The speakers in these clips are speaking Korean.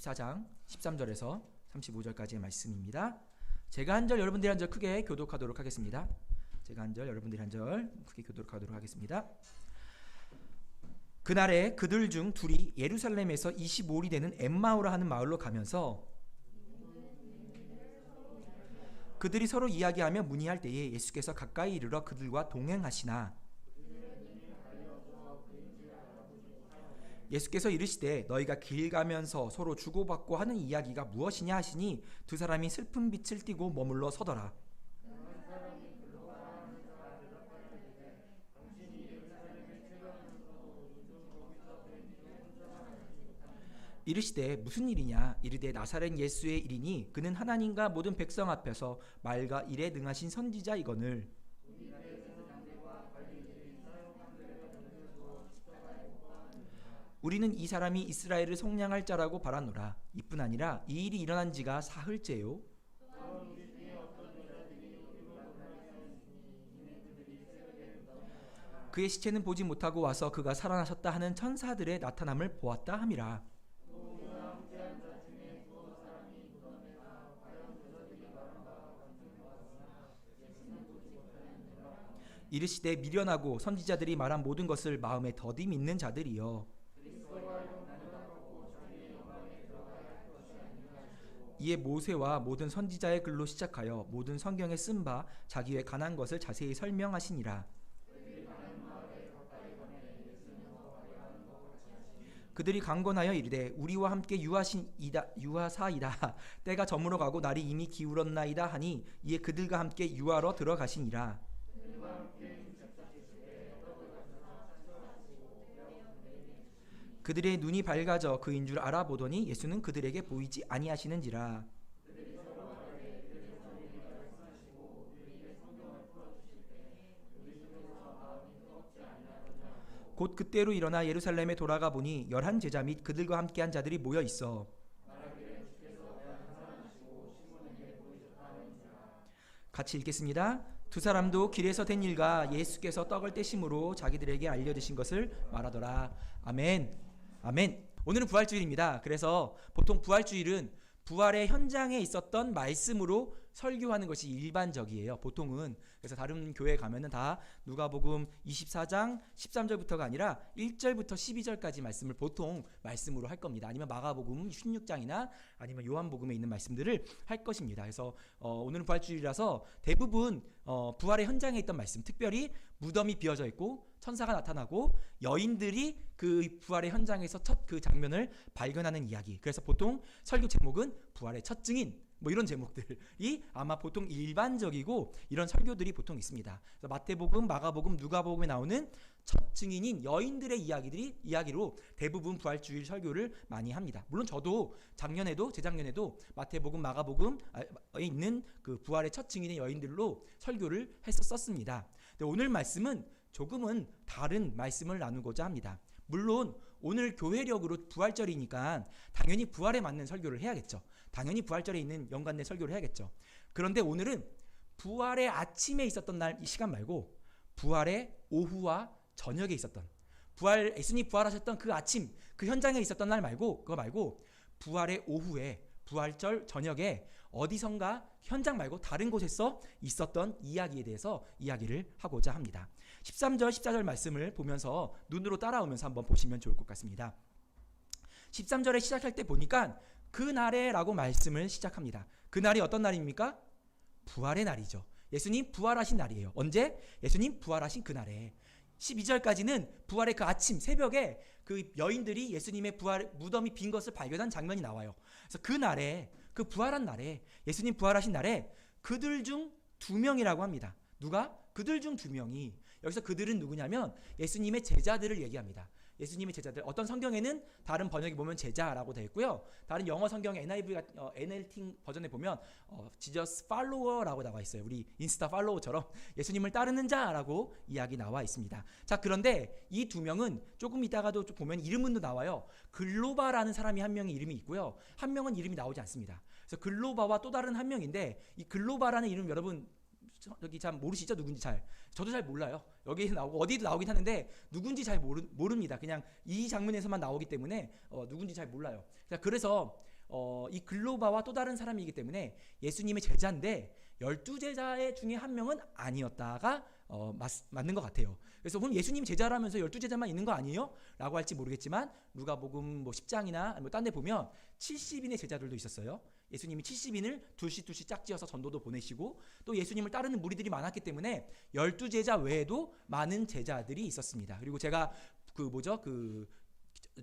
24장 13절에서 35절까지의 말씀입니다. 제가 한 절 여러분들이 한 절 크게 교독하도록 하겠습니다. 제가 한 절 여러분들이 한 절 크게 교독하도록 하겠습니다. 그날에 그들 중 둘이 예루살렘에서 25里되는 엠마오라 하는 마을로 가면서 그들이 서로 이야기하며 문의할 때에 예수께서 가까이 이르러 그들과 동행하시나 예수께서 이르시되 너희가 길 가면서 서로 주고받고 하는 이야기가 무엇이냐 하시니 두 사람이 슬픈 빛을 띠고 머물러 서더라. 이르시되 무슨 일이냐 이르되 나사렛 예수의 일이니 그는 하나님과 모든 백성 앞에서 말과 일에 능하신 선지자이거늘 우리는 이 사람이 이스라엘을 속량할 자라고 바라노라. 이뿐 아니라 이 일이 일어난 지가 사흘째요. 그의 시체는 보지 못하고 와서 그가 살아나셨다 하는 천사들의 나타남을 보았다 함이라. 이르시되 미련하고 선지자들이 말한 모든 것을 마음에 더디 믿는 자들이여 이에 모세와 모든 선지자의 글로 시작하여 모든 성경에 쓴 바 자기 외 관한 것을 자세히 설명하시니라. 그들이 강권하여 이르되 우리와 함께 유하사이다 때가 저물어 가고 날이 이미 기울었나이다 하니 이에 그들과 함께 유하러 들어가시니라. 그들의 눈이 밝아져 그인 줄 알아보더니 예수는 그들에게 보이지 아니하시는지라. 곧 그때로 일어나 예루살렘에 돌아가 보니 11 제자 및 그들과 함께한 자들이 모여 있어 같이 읽겠습니다. 두 사람도 길에서 된 일과 예수께서 떡을 떼심으로 자기들에게 알려주신 것을 말하더라. 아멘. 아멘. 오늘은 부활주일입니다. 그래서 보통 부활주일은 부활의 현장에 있었던 말씀으로 설교하는 것이 일반적이에요. 보통은. 그래서 다른 교회 가면은 다 누가복음 24장 13절부터가 아니라 1절부터 12절까지 말씀을 보통 말씀으로 할 겁니다. 아니면 마가복음 16장이나 아니면 요한복음에 있는 말씀들을 할 것입니다. 그래서 오늘은 부활주일이라서 대부분 부활의 현장에 있던 말씀, 특별히 무덤이 비어져 있고 천사가 나타나고 여인들이 그 부활의 현장에서 첫 그 장면을 발견하는 이야기. 그래서 보통 설교 제목은 부활의 첫 증인, 뭐 이런 제목들이 아마 보통 일반적이고 이런 설교들이 보통 있습니다. 그래서 마태복음, 마가복음, 누가복음에 나오는 첫 증인인 여인들의 이야기로 대부분 부활주일 설교를 많이 합니다. 물론 저도 재작년에도 마태복음, 마가복음에 있는 그 부활의 첫 증인의 여인들로 설교를 했었습니다. 근데 오늘 말씀은 조금은 다른 말씀을 나누고자 합니다. 물론 오늘 교회력으로 부활절이니까 당연히 부활에 맞는 설교를 해야겠죠. 당연히 부활절에 있는 연관된 설교를 해야겠죠. 그런데 오늘은 부활의 아침에 있었던 날 이 시간 말고 부활의 오후와 저녁에 있었던 예수님 부활하셨던 그 아침 그 현장에 있었던 날 말고 그거 말고 부활의 오후에 부활절 저녁에 어디선가 현장 말고 다른 곳에서 있었던 이야기에 대해서 이야기를 하고자 합니다. 13절 14절 말씀을 보면서 눈으로 따라오면서 한번 보시면 좋을 것 같습니다. 13절에 시작할 때 보니까 그날에 라고 말씀을 시작합니다. 그날이 어떤 날입니까? 부활의 날이죠. 예수님 부활하신 날이에요. 언제? 예수님 부활하신 그날에. 12절까지는 부활의 그 아침 새벽에 그 여인들이 예수님의 무덤이 빈 것을 발견한 장면이 나와요. 그래서 그날에 그 부활한 날에 예수님 부활하신 날에 그들 중 2명이라고 합니다. 누가? 그들 중 2명이 여기서 그들은 누구냐면 예수님의 제자들을 얘기합니다. 예수님의 제자들. 어떤 성경에는 다른 번역이 보면 제자라고 되어 있고요. 다른 영어 성경의 NLT 버전에 보면 Jesus follower라고 나와 있어요. 우리 인스타 팔로워처럼 예수님을 따르는 자라고 이야기 나와 있습니다. 자, 그런데 이 2명은 조금 이따가도 보면 이름은 나와요. 글로바라는 사람이 한 명의 이름이 있고요. 한 명은 이름이 나오지 않습니다. 그래서 글로바와 또 다른 한 명인데 이 글로바라는 이름 여러분 여기 잘 모르시죠? 누군지 저도 잘 몰라요. 여기 나오고 어디도 나오긴 하는데 누군지 잘 모릅니다. 그냥 이 장면에서만 나오기 때문에 누군지 잘 몰라요. 자, 그래서 이 글로바와 또 다른 사람이기 때문에 예수님의 제자인데 12제자 중에 한 명은 아니었다가 맞는 것 같아요. 그래서 그럼 예수님 제자라면서 12제자만 있는 거 아니에요? 라고 할지 모르겠지만 누가복음 10장이나 뭐 딴 데 보면 70인의 제자들도 있었어요. 예수님이 70인을 둘씩 짝지어서 전도도 보내시고 또 예수님을 따르는 무리들이 많았기 때문에 12제자 외에도 많은 제자들이 있었습니다. 그리고 제가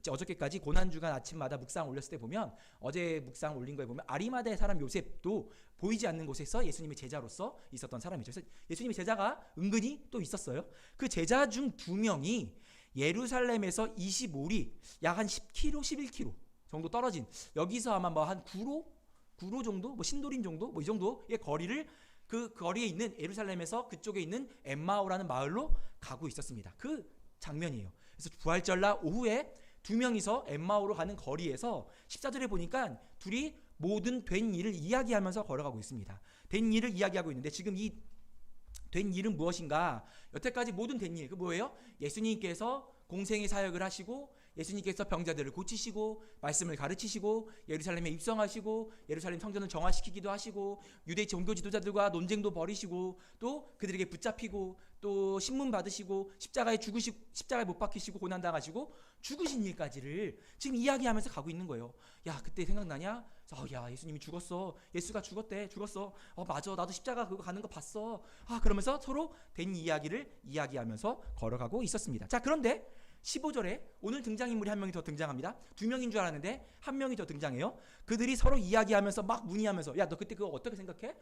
어저께까지 고난주간 아침마다 묵상 올렸을 때 보면 어제 묵상 올린 거에 보면 아리마다의 사람 요셉도 보이지 않는 곳에서 예수님의 제자로서 있었던 사람이죠. 그래서 예수님의 제자가 은근히 또 있었어요. 그 제자 중 2명이 예루살렘에서 25리 약 한 10km, 11km 정도 떨어진 여기서 아마 뭐 한 9로 정도, 뭐 신도림 정도, 뭐 이 정도의 거리를 그 거리에 있는 예루살렘에서 그쪽에 있는 엠마오라는 마을로 가고 있었습니다. 그 장면이에요. 그래서 부활절날 오후에 2명이서 엠마오로 가는 거리에서 14절에 보니까 둘이 모든 된 일을 이야기하면서 걸어가고 있습니다. 된 일을 이야기하고 있는데 지금 이 된 일은 무엇인가? 여태까지 모든 된 일, 그 뭐예요? 예수님께서 공생의 사역을 하시고 예수님께서 병자들을 고치시고 말씀을 가르치시고 예루살렘에 입성하시고 예루살렘 성전을 정화시키기도 하시고 유대 종교 지도자들과 논쟁도 벌이시고 또 그들에게 붙잡히고 또 신문 받으시고 십자가에 못 박히시고 고난당하시고 죽으신 일까지를 지금 이야기하면서 가고 있는 거예요. 야, 그때 생각나냐? 야, 예수님이 죽었어. 예수가 죽었어. 맞아, 나도 십자가 그거 가는 거 봤어. 그러면서 서로 된 이야기를 이야기하면서 걸어가고 있었습니다. 자, 그런데 15절에 오늘 등장인물이 한 명이 더 등장합니다. 2명인 줄 알았는데 한 명이 더 등장해요. 그들이 서로 이야기하면서 막 문의하면서 야, 너 그때 그거 어떻게 생각해?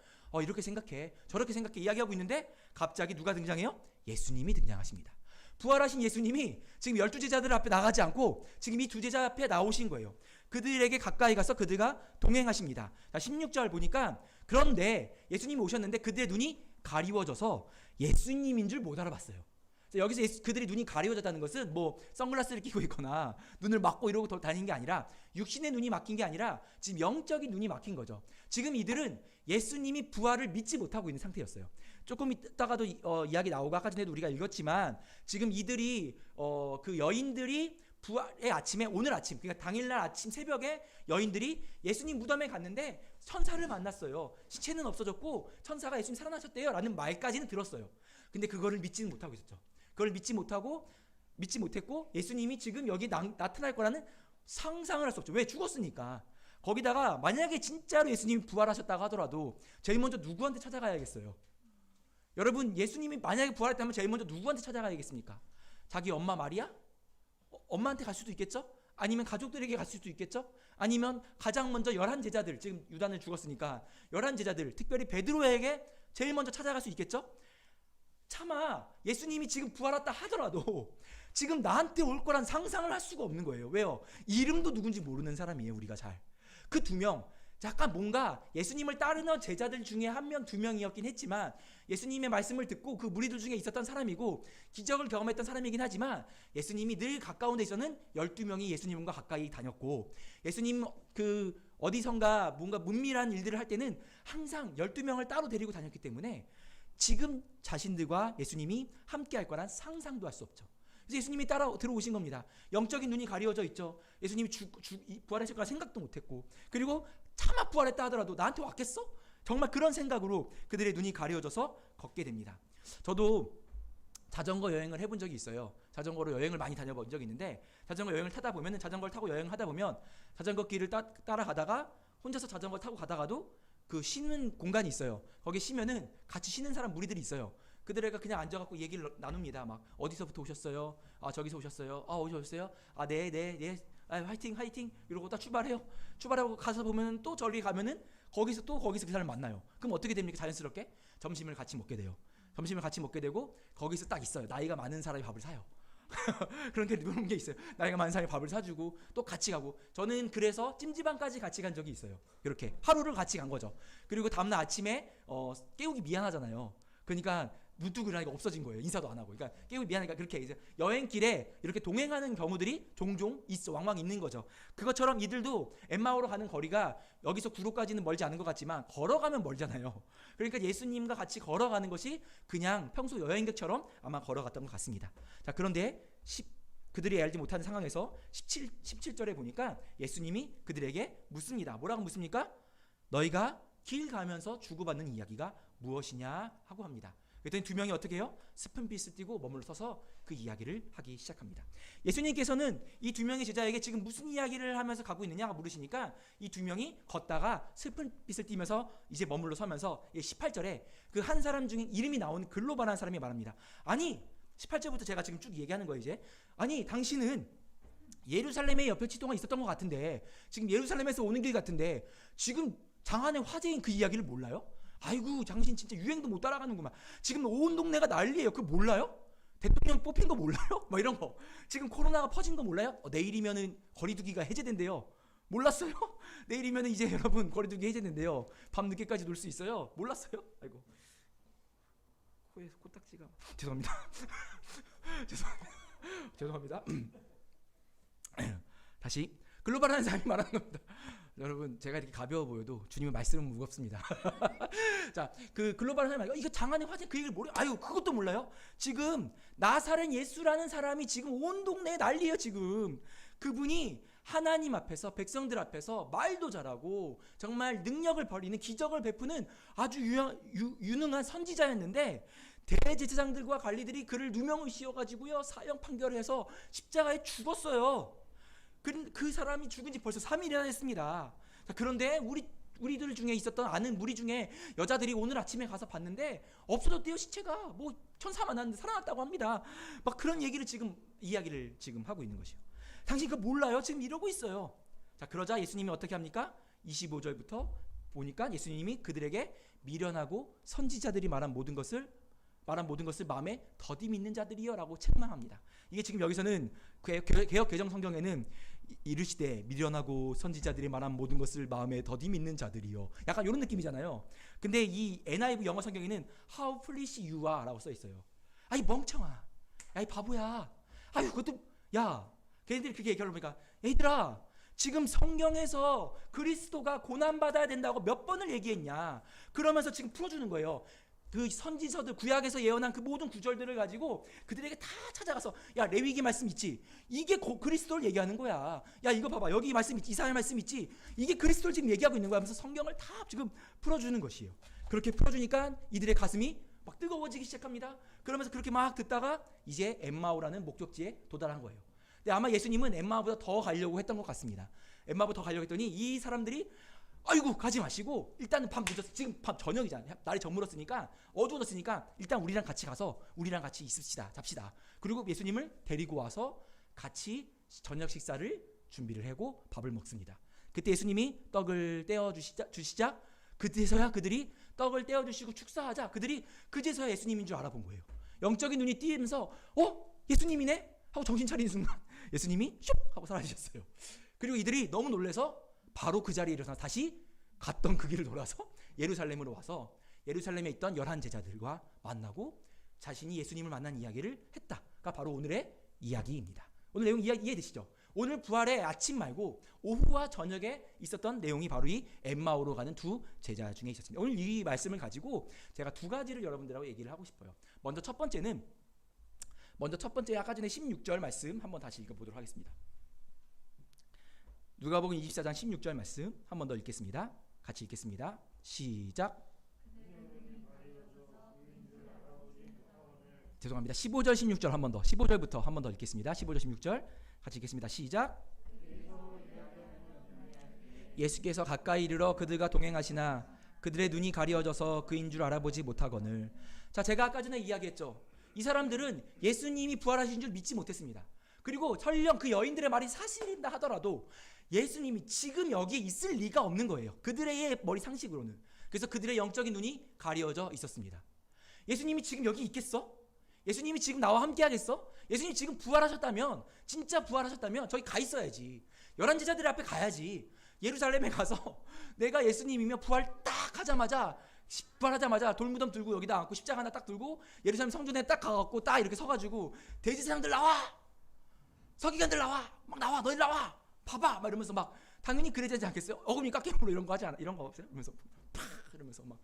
이렇게 생각해. 저렇게 생각해. 이야기하고 있는데 갑자기 누가 등장해요? 예수님이 등장하십니다. 부활하신 예수님이 지금 12제자들 앞에 나가지 않고 지금 이 2제자 앞에 나오신 거예요. 그들에게 가까이 가서 그들과 동행하십니다. 자, 16절 보니까 그런데 예수님이 오셨는데 그들의 눈이 가리워져서 예수님인 줄 못 알아봤어요. 여기서 그들이 눈이 가리워졌다는 것은 뭐 선글라스를 끼고 있거나 눈을 막고 이러고 다니는 게 아니라 육신의 눈이 막힌 게 아니라 지금 영적인 눈이 막힌 거죠. 지금 이들은 예수님이 부활을 믿지 못하고 있는 상태였어요. 조금 이따가도 이야기 나오고 아까 전에도 우리가 읽었지만 지금 이들이 그 여인들이 부활의 아침에 오늘 아침 그러니까 당일날 아침 새벽에 여인들이 예수님 무덤에 갔는데 천사를 만났어요. 시체는 없어졌고 천사가 예수님 살아나셨대요 라는 말까지는 들었어요. 근데 그거를 믿지는 못하고 있었죠. 그걸 믿지 못했고 예수님이 지금 여기 나타날 거라는 상상을 할 수 없죠. 왜? 죽었으니까. 거기다가 만약에 진짜로 예수님이 부활하셨다고 하더라도 제일 먼저 누구한테 찾아가야겠어요? 여러분, 예수님이 만약에 부활했다면 제일 먼저 누구한테 찾아가야겠습니까? 자기 엄마 마리아? 엄마한테 갈 수도 있겠죠? 아니면 가족들에게 갈 수도 있겠죠? 아니면 가장 먼저 11제자들, 지금 유다는 죽었으니까 11제자들, 특별히 베드로에게 제일 먼저 찾아갈 수 있겠죠? 차마 예수님이 지금 부활했다 하더라도 지금 나한테 올 거란 상상을 할 수가 없는 거예요. 왜요? 이름도 누군지 모르는 사람이에요. 우리가 잘. 그 2명 약간 뭔가 예수님을 따르는 제자들 중에 1명, 2명이었긴 했지만 예수님의 말씀을 듣고 그 무리들 중에 있었던 사람이고 기적을 경험했던 사람이긴 하지만 예수님이 늘 가까운 데 있어는 12명이 예수님과 가까이 다녔고 예수님 그 어디선가 뭔가 문밀한 일들을 할 때는 항상 12명을 따로 데리고 다녔기 때문에 지금 자신들과 예수님이 함께 할 거란 상상도 할 수 없죠. 그래서 예수님이 따라 들어오신 겁니다. 영적인 눈이 가리워져 있죠. 예수님이 부활했을 거라 생각도 못했고 그리고 차마 부활했다 하더라도 나한테 왔겠어? 정말 그런 생각으로 그들의 눈이 가리워져서 걷게 됩니다. 저도 자전거 여행을 해본 적이 있어요. 자전거로 여행을 많이 다녀본 적이 있는데 자전거 여행을 타다 보면 자전거를 타고 여행하다 보면 자전거 길을 따라가다가 혼자서 자전거 타고 가다가도 그 쉬는 공간이 있어요. 거기 쉬면은 같이 쉬는 사람 무리들이 있어요. 그들과 그냥 앉아갖고 얘기를 나눕니다. 막 어디서부터 오셨어요? 저기서 오셨어요. 어디서 오셨어요? 네. 화이팅. 이러고 딱 출발해요. 출발하고 가서 보면 또 저리 가면은 거기서 그 사람 만나요. 그럼 어떻게 됩니까? 자연스럽게 점심을 같이 먹게 돼요. 점심을 같이 먹게 되고 거기서 딱 있어요. 나이가 많은 사람이 밥을 사요. 그런 게 있어요. 나이가 많은 사람이 밥을 사주고 또 같이 가고 저는 그래서 찜질방까지 같이 간 적이 있어요. 이렇게 하루를 같이 간 거죠. 그리고 다음날 아침에 깨우기 미안하잖아요. 그러니까 문득을 하니까 없어진 거예요. 인사도 안 하고. 그러니까 깨우기 미안하니까 그렇게 이제 여행길에 이렇게 동행하는 경우들이 종종 왕왕 있는 거죠. 그것처럼 이들도 엠마오로 가는 거리가 여기서 구로까지는 멀지 않은 것 같지만 걸어가면 멀잖아요. 그러니까 예수님과 같이 걸어가는 것이 그냥 평소 여행객처럼 아마 걸어갔던 것 같습니다. 자, 그런데 그들이 알지 못하는 상황에서 17절에 보니까 예수님이 그들에게 묻습니다. 뭐라고 묻습니까? 너희가 길 가면서 주고받는 이야기가 무엇이냐 하고 합니다. 그랬더니 두 명이 어떻게 해요? 스푼빛을 띄고 머물러 서서 그 이야기를 하기 시작합니다. 예수님께서는 이 두 명의 제자에게 지금 무슨 이야기를 하면서 가고 있느냐가 물으시니까 이 두 명이 걷다가 스푼빛을 띄면서 이제 머물러 서면서 18절에 그 한 사람 중에 이름이 나온 글로벌한 사람이 말합니다. 아니 18절부터 제가 지금 쭉 얘기하는 거예요. 이제 아니 당신은 예루살렘에 몇 며칠 동안 있었던 것 같은데 지금 예루살렘에서 오는 길 같은데 지금 장안의 화제인 그 이야기를 몰라요? 아이고 당신 진짜 유행도 못 따라가는구만. 지금 온 동네가 난리예요. 그거 몰라요? 대통령 뽑힌 거 몰라요? 뭐 이런 거. 지금 코로나가 퍼진 거 몰라요? 내일이면은 거리두기가 해제된대요. 몰랐어요? 내일이면은 이제 여러분 거리두기 해제된대요. 밤 늦게까지 놀 수 있어요. 몰랐어요? 아이고 코에서 코딱지가 죄송합니다. 죄송합니다. 다시 글로벌한 사람이 말하는 겁니다. 여러분 제가 이렇게 가벼워 보여도 주님의 말씀은 무겁습니다. 자, 그 글로벌한 사람이 이거 장안의 화제 그 얘기를 모르? 아유 그것도 몰라요? 지금 나사렛 예수라는 사람이 지금 온 동네에 난리예요. 지금 그분이 하나님 앞에서 백성들 앞에서 말도 잘하고 정말 능력을 벌이는 기적을 베푸는 아주 유능한 선지자였는데 대제사장들과 관리들이 그를 누명을 씌워가지고요 사형 판결을 해서 십자가에 죽었어요. 그 사람이 죽은 지 벌써 3일이나 됐습니다. 자, 그런데 우리들 중에 있었던 아는 무리 중에 여자들이 오늘 아침에 가서 봤는데 없어졌대요. 시체가 뭐 천사 만났는데 살아났다고 합니다. 막 그런 이야기를 지금 하고 있는 것이요. 당신 그거 몰라요? 지금 이러고 있어요. 자, 그러자 예수님이 어떻게 합니까? 25절부터 보니까 예수님이 그들에게 미련하고 선지자들이 말한 모든 것을 마음에 더디 믿는 자들이여라고 책망합니다. 이게 지금 여기서는 개역 개정 성경에는 이르시되 미련하고 선지자들이 말한 모든 것을 마음에 더디 믿는 자들이요. 약간 이런 느낌이잖아요. 근데 이 NIV 영어 성경에는 How foolish you are라고 써 있어요. 아이 멍청아, 야이 바보야. 아유 그것도 야. 걔네들이 그렇게 얘기하려고 보니까 얘들아 지금 성경에서 그리스도가 고난받아야 된다고 몇 번을 얘기했냐. 그러면서 지금 풀어주는 거예요. 그 선지서들 구약에서 예언한 그 모든 구절들을 가지고 그들에게 다 찾아가서 야 레위기 말씀 있지? 이게 그리스도를 얘기하는 거야. 야 이거 봐봐 여기 말씀 있지? 이사야 말씀 있지? 이게 그리스도를 지금 얘기하고 있는 거야 하면서 성경을 다 지금 풀어주는 것이에요. 그렇게 풀어주니까 이들의 가슴이 막 뜨거워지기 시작합니다. 그러면서 그렇게 막 듣다가 이제 엠마오라는 목적지에 도달한 거예요. 근데 아마 예수님은 엠마오보다 더 가려고 했던 것 같습니다. 엠마오보다 더 가려고 했더니 이 사람들이 아이고 가지 마시고 일단은 밤 늦었어. 지금 밤 저녁이잖아요. 날이 저물었으니까 어두워졌으니까 일단 우리랑 같이 가서 우리랑 같이 있읍시다. 잡시다. 그리고 예수님을 데리고 와서 같이 저녁 식사를 준비를 하고 밥을 먹습니다. 그때 예수님이 떡을 떼어 주시자 그때서야 그들이 떡을 떼어 주시고 축사하자 그들이 그제서야 예수님인 줄 알아본 거예요. 영적인 눈이 띄면서 예수님이네 하고 정신 차리는 순간 예수님이 슉 하고 사라지셨어요. 그리고 이들이 너무 놀라서 바로 그 자리에 일어나서 다시 갔던 그 길을 돌아서 예루살렘으로 와서 예루살렘에 있던 11제자들과 만나고 자신이 예수님을 만난 이야기를 했다가 바로 오늘의 이야기입니다. 오늘 내용 이해되시죠? 오늘 부활의 아침 말고 오후와 저녁에 있었던 내용이 바로 이 엠마오로 가는 두 제자 중에 있었습니다. 오늘 이 말씀을 가지고 제가 두 가지를 여러분들하고 얘기를 하고 싶어요. 먼저 첫 번째 아까 전에 16절 말씀 한번 다시 읽어보도록 하겠습니다. 누가복음 24장 16절 말씀 한 번 더 읽겠습니다. 같이 읽겠습니다. 시작. 죄송합니다. 15절 16절 한 번 더 15절부터 한 번 더 읽겠습니다. 15절 16절 같이 읽겠습니다. 시작. 예수께서 가까이 이르러 그들과 동행하시나 그들의 눈이 가리워져서 그인 줄 알아보지 못하거늘. 자, 제가 아까 전에 이야기했죠. 이 사람들은 예수님이 부활하신 줄 믿지 못했습니다. 그리고 설령 그 여인들의 말이 사실이다 하더라도 예수님이 지금 여기에 있을 리가 없는 거예요. 그들의 머리 상식으로는. 그래서 그들의 영적인 눈이 가려져 있었습니다. 예수님이 지금 여기 있겠어? 예수님이 지금 나와 함께 하겠어? 예수님이 지금 부활하셨다면, 진짜 부활하셨다면 저기 가 있어야지. 11제자들 앞에 가야지. 예루살렘에 가서 내가 예수님이며 부활하자마자 돌무덤 들고 여기다 앉고 십자가 하나 딱 들고 예루살렘 성전에 딱 가갖고 딱 이렇게 서가지고 대제사장들 나와! 서기관들 나와! 막 나와! 너희 나와! 봐봐! 막 이러면서 막 당연히 그래야 되지 않겠어요? 어금니 깎이므로 이런 거 하지 않아? 이런 거 없어요? 이러면서 팍! 이러면서 막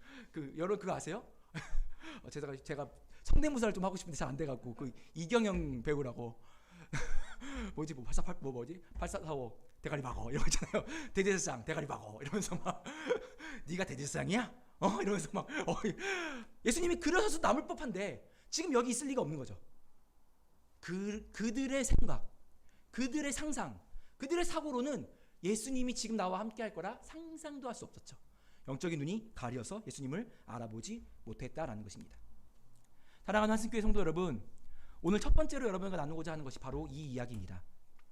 여러분 그거 아세요? 제가 성대모사를 좀 하고 싶은데 잘 안 돼갖고 그 이경영 배우라고 뭐지 뭐 848, 뭐 뭐지 8445 대가리 박어 이런 거 있잖아요. 대제사장 대가리 박어 이러면서 막 네가 대제사장이야? 이러면서 막 예수님이 그러셔서 남을 법한데 지금 여기 있을 리가 없는 거죠. 그들의 생각, 그들의 상상, 그들의 사고로는 예수님이 지금 나와 함께 할 거라 상상도 할 수 없었죠. 영적인 눈이 가려서 예수님을 알아보지 못했다라는 것입니다. 사랑하는 한승교회 성도 여러분, 오늘 첫 번째로 여러분과 나누고자 하는 것이 바로 이 이야기입니다.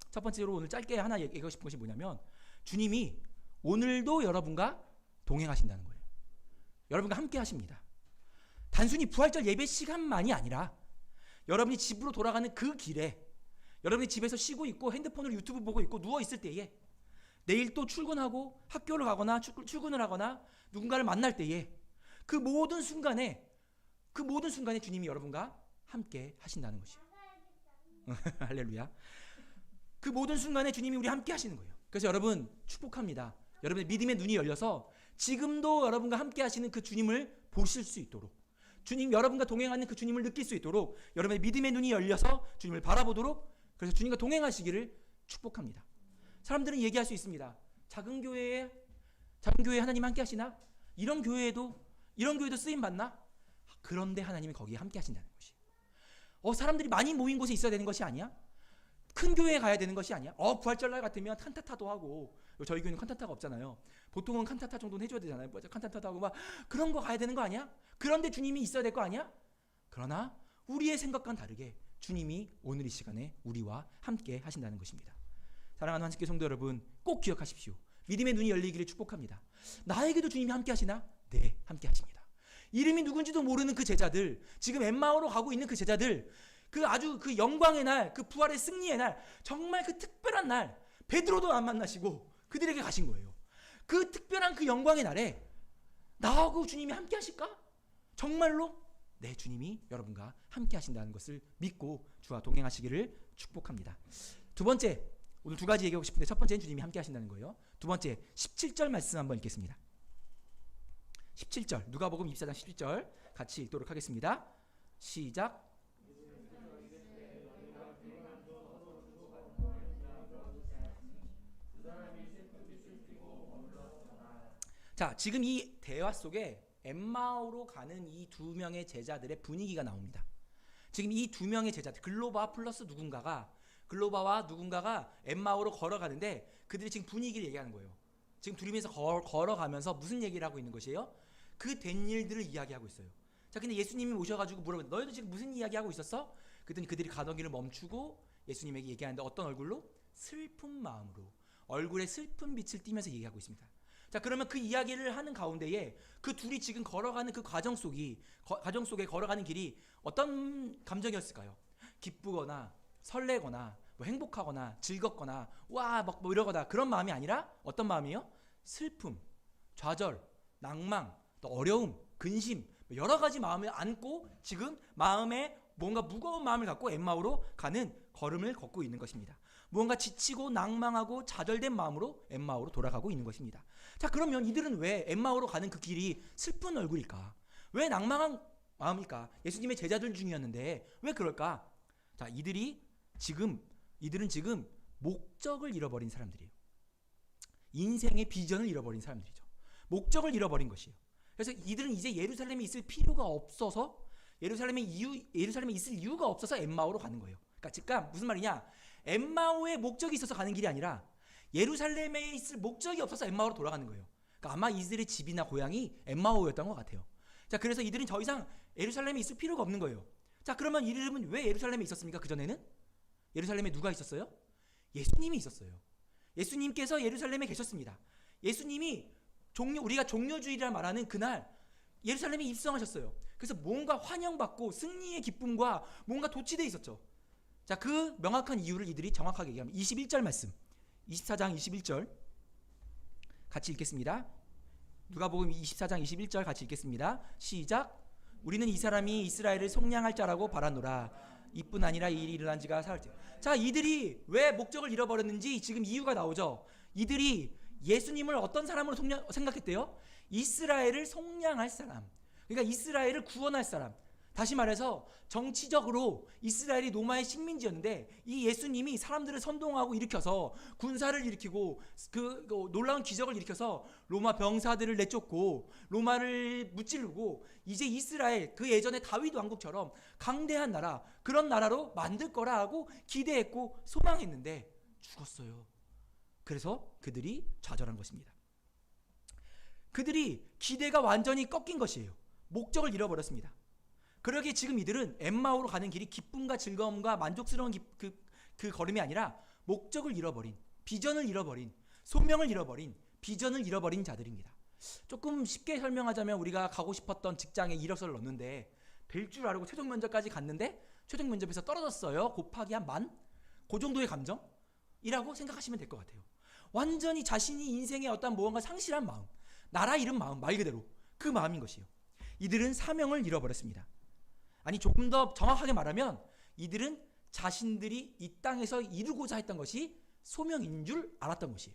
첫 번째로 오늘 짧게 하나 얘기하고 싶은 것이 뭐냐면 주님이 오늘도 여러분과 동행하신다는 거예요. 여러분과 함께 하십니다. 단순히 부활절 예배 시간만이 아니라 여러분이 집으로 돌아가는 그 길에, 여러분이 집에서 쉬고 있고 핸드폰으로 유튜브 보고 있고 누워 있을 때에, 내일 또 출근하고 학교를 가거나 출근을 하거나 누군가를 만날 때에 그 모든 순간에 주님이 여러분과 함께 하신다는 것이에요. 할렐루야. 그 모든 순간에 주님이 우리 함께 하시는 거예요. 그래서 여러분 축복합니다. 여러분의 믿음의 눈이 열려서 지금도 여러분과 함께 하시는 그 주님을 보실 수 있도록, 주님 여러분과 동행하는 그 주님을 느낄 수 있도록 여러분의 믿음의 눈이 열려서 주님을 바라보도록, 그래서 주님과 동행하시기를 축복합니다. 사람들은 얘기할 수 있습니다. 작은 교회에 하나님 함께 하시나? 이런 교회에도 쓰임 받나? 그런데 하나님이 거기에 함께 하신다는 것이. 사람들이 많이 모인 곳에 있어야 되는 것이 아니야? 큰 교회에 가야 되는 것이 아니야? 부활절날 같으면 칸타타도 하고, 저희 교회는 칸타타가 없잖아요. 보통은 칸타타 정도는 해줘야 되잖아요. 칸타타도 하고 막 그런 거 가야 되는 거 아니야? 그런데 주님이 있어야 될 거 아니야? 그러나 우리의 생각과는 다르게 주님이 오늘 이 시간에 우리와 함께 하신다는 것입니다. 사랑하는 한식교 성도 여러분, 꼭 기억하십시오. 믿음의 눈이 열리기를 축복합니다. 나에게도 주님이 함께 하시나? 네, 함께 하십니다. 이름이 누군지도 모르는 그 제자들, 지금 엠마오로 가고 있는 그 제자들, 그 영광의 날, 그 부활의 승리의 날, 정말 그 특별한 날, 베드로도 안 만나시고 그들에게 가신 거예요. 그 특별한 그 영광의 날에 나하고 주님이 함께 하실까? 정말로? 네, 주님이 여러분과 함께 하신다는 것을 믿고 주와 동행하시기를 축복합니다. 두 번째, 오늘 두 가지 얘기하고 싶은데 첫 번째는 주님이 함께 하신다는 거예요. 두 번째, 17절 말씀 한번 읽겠습니다. 17절, 누가복음 24장 17절 같이 읽도록 하겠습니다. 시작. 자, 지금 이 대화 속에 엠마오로 가는 이 두 명의 제자들의 분위기가 나옵니다. 지금 이 두 명의 제자들, 글로바 플러스 글로바와 누군가가 엠마오로 걸어가는데 그들이 지금 분위기를 얘기하는 거예요. 지금 둘이면서 걸어가면서 무슨 얘기를 하고 있는 것이에요? 그 된 일들을 이야기하고 있어요. 자, 근데 예수님이 오셔가지고 물어보는데 너희도 지금 무슨 이야기하고 있었어? 그랬더니 그들이 가던 멈추고 예수님에게 얘기하는데 어떤 얼굴로? 슬픈 마음으로, 얼굴에 슬픈 빛을 띠면서 얘기하고 있습니다. 자, 그러면 그 이야기를 하는 가운데에 그 둘이 지금 걸어가는 그 가정 속에 걸어가는 길이 어떤 감정이었을까요? 기쁘거나 설레거나 뭐 행복하거나 즐겁거나 와 막 뭐 이러거나 그런 마음이 아니라 어떤 마음이에요? 슬픔, 좌절, 낭망, 또 어려움, 근심, 여러 가지 마음을 안고 지금 마음에 뭔가 무거운 마음을 갖고 엠마오로 가는 걸음을 걷고 있는 것입니다. 무언가 지치고 낭망하고 좌절된 마음으로 엠마오로 돌아가고 있는 것입니다. 자, 그러면 이들은 왜 엠마오로 가는 그 길이 슬픈 얼굴일까? 왜 낭망한 마음일까? 예수님의 제자들 중이었는데 왜 그럴까? 자, 이들은 지금 목적을 잃어버린 사람들이에요. 인생의 비전을 잃어버린 사람들이죠. 목적을 잃어버린 것이에요. 그래서 이들은 이제 예루살렘에 있을 필요가 없어서 예루살렘에 있을 이유가 없어서 엠마오로 가는 거예요. 그러니까 무슨 말이냐? 엠마오의 목적이 있어서 가는 길이 아니라 예루살렘에 있을 목적이 없어서 엠마오로 돌아가는 거예요. 그러니까 아마 이들의 집이나 고향이 엠마오였던 것 같아요. 자, 그래서 이들은 더 이상 예루살렘에 있을 필요가 없는 거예요. 자, 그러면 이들은 왜 예루살렘에 있었습니까? 그전에는? 예루살렘에 누가 있었어요? 예수님이 있었어요. 예수님께서 예루살렘에 계셨습니다. 예수님이 우리가 종려주일이라 말하는 그날 예루살렘에 입성하셨어요. 그래서 뭔가 환영받고 승리의 기쁨과 뭔가 도취되어 있었죠. 자, 그 명확한 이유를 이들이 정확하게 얘기하면 21절 말씀, 24장 21절 같이 읽겠습니다. 누가복음 24장 21절 같이 읽겠습니다. 시작. 우리는 이 사람이 이스라엘을 속량할 자라고 바라노라. 이뿐 아니라 이 일이 일어난 지가 사흘째. 자, 이들이 왜 목적을 잃어버렸는지 지금 이유가 나오죠. 이들이 예수님을 어떤 사람으로 생각했대요? 이스라엘을 속량할 사람. 그러니까 이스라엘을 구원할 사람. 다시 말해서 정치적으로 이스라엘이 로마의 식민지였는데 이 예수님이 사람들을 선동하고 일으켜서 군사를 일으키고 그 놀라운 기적을 일으켜서 로마 병사들을 내쫓고 로마를 무찌르고 이제 이스라엘 그 예전의 다윗 왕국처럼 강대한 나라, 그런 나라로 만들 거라 하고 기대했고 소망했는데 죽었어요. 그래서 그들이 좌절한 것입니다. 그들이 기대가 완전히 꺾인 것이에요. 목적을 잃어버렸습니다. 그러기에 지금 이들은 엠마오로 가는 길이 기쁨과 즐거움과 만족스러운 그 걸음이 아니라 목적을 잃어버린, 비전을 잃어버린, 소명을 잃어버린, 비전을 잃어버린 자들입니다. 조금 쉽게 설명하자면 우리가 가고 싶었던 직장에 이력서를 넣었는데 될 줄 알고 최종 면접까지 갔는데 최종 면접에서 떨어졌어요. 곱하기 한 만? 그 정도의 감정이라고 생각하시면 될 것 같아요. 완전히 자신이 인생의 어떤 무언가 상실한 마음, 나라 잃은 마음, 말 그대로 그 마음인 것이에요. 이들은 사명을 잃어버렸습니다. 아니 조금 더 정확하게 말하면 이들은 자신들이 이 땅에서 이루고자 했던 것이 소명인 줄 알았던 것이에요.